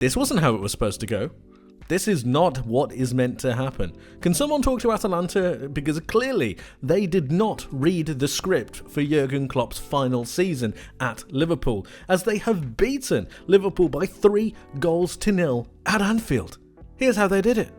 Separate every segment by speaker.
Speaker 1: This wasn't how it was supposed to go. This is not what is meant to happen. Can someone talk to Atalanta? Because clearly they did not read the script for Jurgen Klopp's final season at Liverpool, as they have beaten Liverpool by 3-0 at Anfield. Here's how they did it.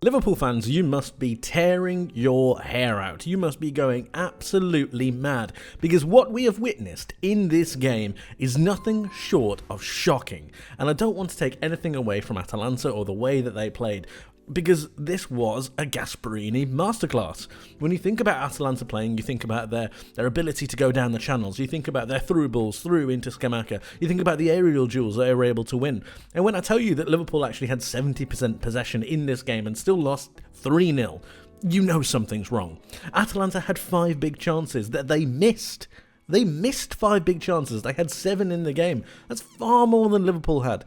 Speaker 1: Liverpool fans, you must be tearing your hair out. You must be going absolutely mad, because what we have witnessed in this game is nothing short of shocking. And I don't want to take anything away from Atalanta or the way that they played, because this was a Gasperini masterclass. When you think about Atalanta playing, you think about their ability to go down the channels, you think about their through balls through into Scamacca, you think about the aerial duels they were able to win. And when I tell you that Liverpool actually had 70% possession in this game and still lost 3-0, you know something's wrong. Atalanta had 5 big chances that they missed. They missed 5 big chances. They had 7 in the game. That's far more than Liverpool had.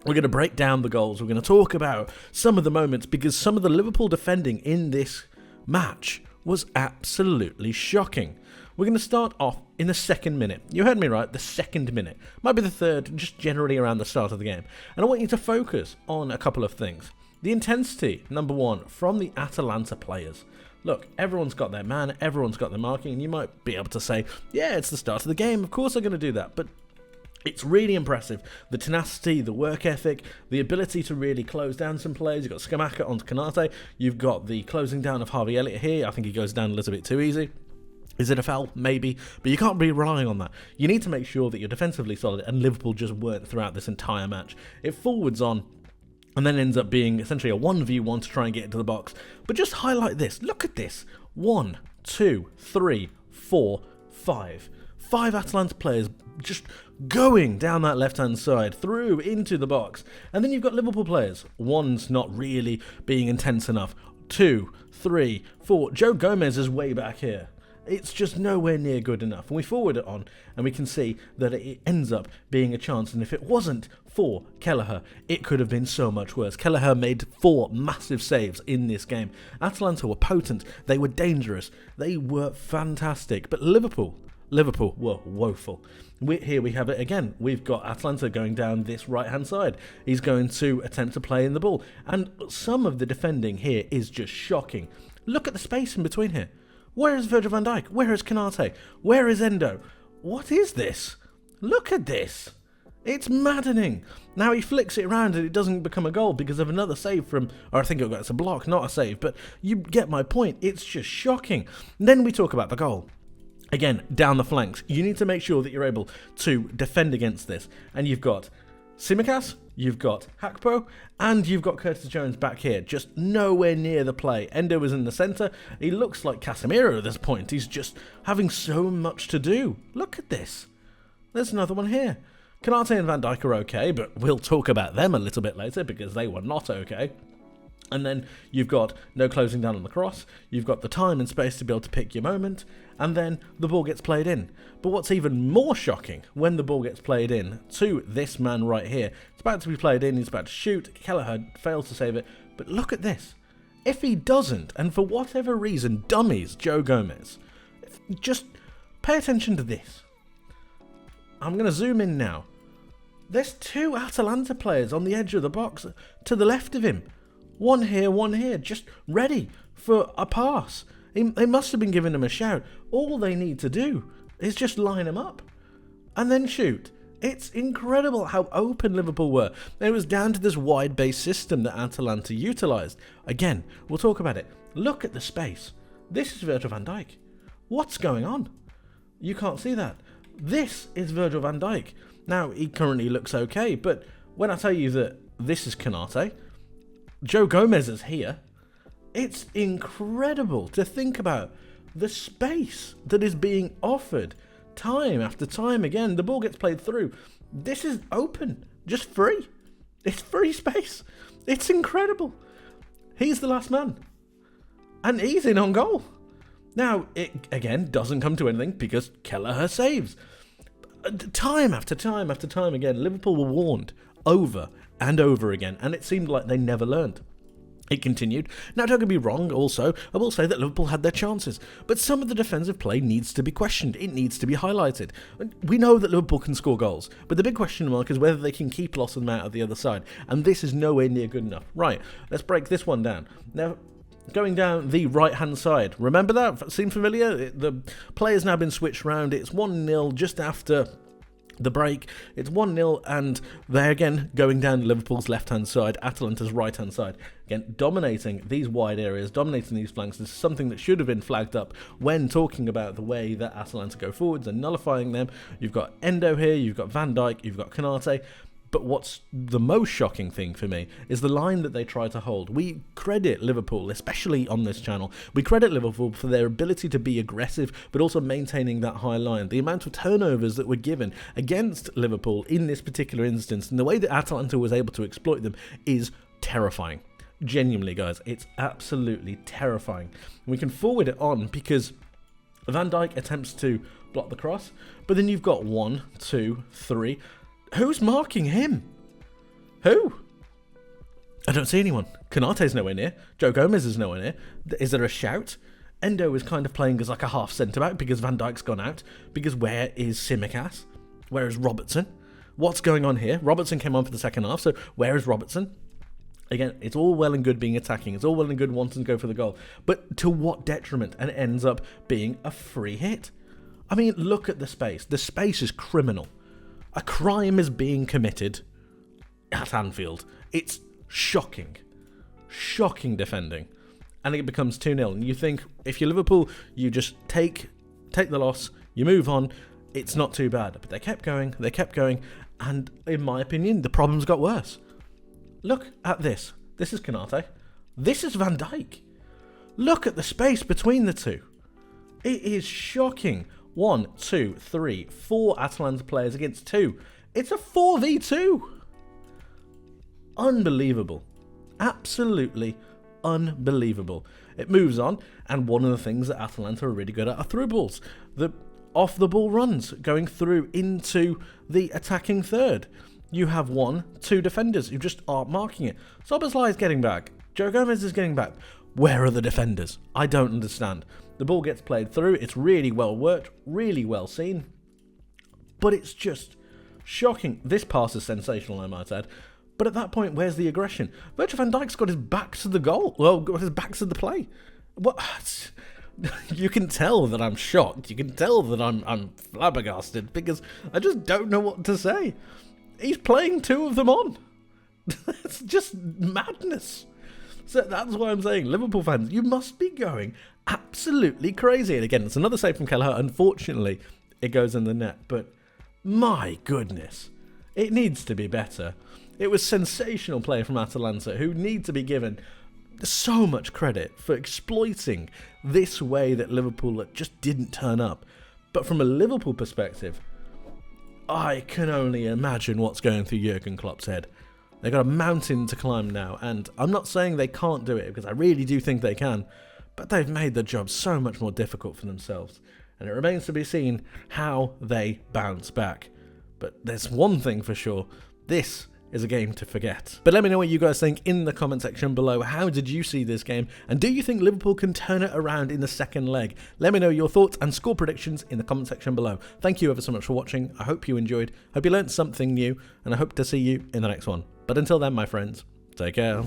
Speaker 1: We're going to break down the goals. We're going to talk about some of the moments, because some of the Liverpool defending in this match was absolutely shocking. We're going to start off in the second minute. You heard me right, the second minute. Might be the third, just generally around the start of the game. And I want you to focus on a couple of things. The intensity, number one, from the Atalanta players. Look, everyone's got their man, everyone's got their marking, and you might be able to say, yeah, it's the start of the game, of course they're going to do that, but it's really impressive. The tenacity, the work ethic, the ability to really close down some plays. You've got Scamacca onto Canate. You've got the closing down of Harvey Elliott here. I think he goes down a little bit too easy. Is it a foul? Maybe. But you can't be relying on that. You need to make sure that you're defensively solid, and Liverpool just weren't throughout this entire match. It forwards on and then ends up being essentially a 1v1 to try and get into the box. But just highlight this. Look at this. 1, 2, 3, 4, 5. 5 Atalanta players just going down that left-hand side, through into the box. And then you've got Liverpool players. 1's not really being intense enough. 2, 3, 4. Joe Gomez is way back here. It's just nowhere near good enough. And we forward it on, and we can see that it ends up being a chance. And if it wasn't for Kelleher, it could have been so much worse. Kelleher made 4 massive saves in this game. Atalanta were potent. They were dangerous. They were fantastic. But Liverpool were woeful. Here we have it again. We've got Atalanta going down this right-hand side. He's going to attempt to play in the ball. And some of the defending here is just shocking. Look at the space in between here. Where is Virgil van Dijk? Where is Canate? Where is Endo? What is this? Look at this. It's maddening. Now he flicks it around and it doesn't become a goal because of another save from, or I think it's a block, not a save, but you get my point. It's just shocking. And then we talk about the goal. Again, down the flanks, you need to make sure that you're able to defend against this. And you've got Tsimikas, you've got Hakpo, and you've got Curtis Jones back here, just nowhere near the play. Endo is in the centre. He looks like Casemiro at this point. He's just having so much to do. Look at this. There's another one here. Canate and Van Dijk are okay, but we'll talk about them a little bit later because they were not okay. And then you've got no closing down on the cross, you've got the time and space to be able to pick your moment, and then the ball gets played in. But what's even more shocking, when the ball gets played in to this man right here, it's about to be played in, he's about to shoot, Kelleher fails to save it, but look at this. If he doesn't, and for whatever reason dummies Joe Gomez, just pay attention to this. I'm going to zoom in now. There's 2 Atalanta players on the edge of the box to the left of him. One here, just ready for a pass. They must have been giving him a shout. All they need to do is just line him up and then shoot. It's incredible how open Liverpool were. And it was down to this wide-based system that Atalanta utilised. Again, we'll talk about it. Look at the space. This is Virgil van Dijk. What's going on? You can't see that. This is Virgil van Dijk. Now, he currently looks okay, but when I tell you that this is Canate, Joe Gomez is here, it's incredible to think about the space that is being offered time after time again. The ball gets played through. This is open, just free. It's free space. It's incredible. He's the last man. And he's in on goal. Now, it again doesn't come to anything because Kelleher saves. Time after time after time again, Liverpool were warned over and over again, and it seemed like they never learned. It continued. Now, don't get me wrong, also, I will say that Liverpool had their chances, but some of the defensive play needs to be questioned. It needs to be highlighted. We know that Liverpool can score goals, but the big question mark is whether they can keep Lawson out of the other side, and this is nowhere near good enough. Right, let's break this one down. Now, going down the right-hand side, remember that? Seem familiar? The play has now been switched round. It's 1-0 just after the break. It's 1-0, and they're again going down Liverpool's left-hand side, Atalanta's right-hand side. Again, dominating these wide areas, dominating these flanks. This is something that should have been flagged up when talking about the way that Atalanta go forwards and nullifying them. You've got Endo here, you've got Van Dijk, you've got Konate. But what's the most shocking thing for me is the line that they try to hold. We credit Liverpool, especially on this channel, we credit Liverpool for their ability to be aggressive, but also maintaining that high line. The amount of turnovers that were given against Liverpool in this particular instance, and the way that Atalanta was able to exploit them is terrifying. Genuinely, guys, it's absolutely terrifying. We can forward it on because Van Dijk attempts to block the cross, but then you've got 1, 2, 3... Who's marking him? Who? I don't see anyone. Konate's nowhere near. Joe Gomez is nowhere near. Is there a shout? Endo is kind of playing as like a half centre-back because Van Dijk's gone out. Because where is Tsimikas? Where is Robertson? What's going on here? Robertson came on for the second half, so where is Robertson? Again, it's all well and good being attacking. It's all well and good wanting to go for the goal. But to what detriment? And it ends up being a free hit. I mean, look at the space. The space is criminal. A crime is being committed at Anfield. It's shocking. Shocking defending. And it becomes 2-0. And you think, if you're Liverpool, you just take the loss, you move on, it's not too bad. But they kept going, and in my opinion, the problems got worse. Look at this. This is Konate. This is Van Dijk. Look at the space between the two. It is shocking. 1, 2, 3, 4 Atalanta players against 2. It's a 4v2. Unbelievable. Absolutely unbelievable. It moves on, and one of the things that Atalanta are really good at are through balls. The off-the-ball runs going through into the attacking third. You have 1, 2 defenders who just aren't marking it. Szoboszlai is getting back. Joe Gomez is getting back. Where are the defenders? I don't understand. The ball gets played through. It's really well worked, really well seen. But it's just shocking. This pass is sensational, I might add. But at that point, where's the aggression? Virgil van Dijk's got his back to the goal. Well, got his back to the play. What? You can tell that I'm shocked. You can tell that I'm flabbergasted because I just don't know what to say. He's playing 2 of them on. That's just madness. So that's why I'm saying, Liverpool fans, you must be going absolutely crazy. And again, it's another save from Kelleher. Unfortunately, it goes in the net. But my goodness, it needs to be better. It was sensational play from Atalanta, who need to be given so much credit for exploiting this way that Liverpool just didn't turn up. But from a Liverpool perspective, I can only imagine what's going through Jurgen Klopp's head. They've got a mountain to climb now, and I'm not saying they can't do it, because I really do think they can, but they've made the job so much more difficult for themselves, and it remains to be seen how they bounce back. But there's one thing for sure, this is a game to forget. But let me know what you guys think in the comment section below. How did you see this game? And do you think Liverpool can turn it around in the second leg? Let me know your thoughts and score predictions in the comment section below. Thank you ever so much for watching. I hope you enjoyed. Hope you learned something new. And I hope to see you in the next one. But until then, my friends, take care.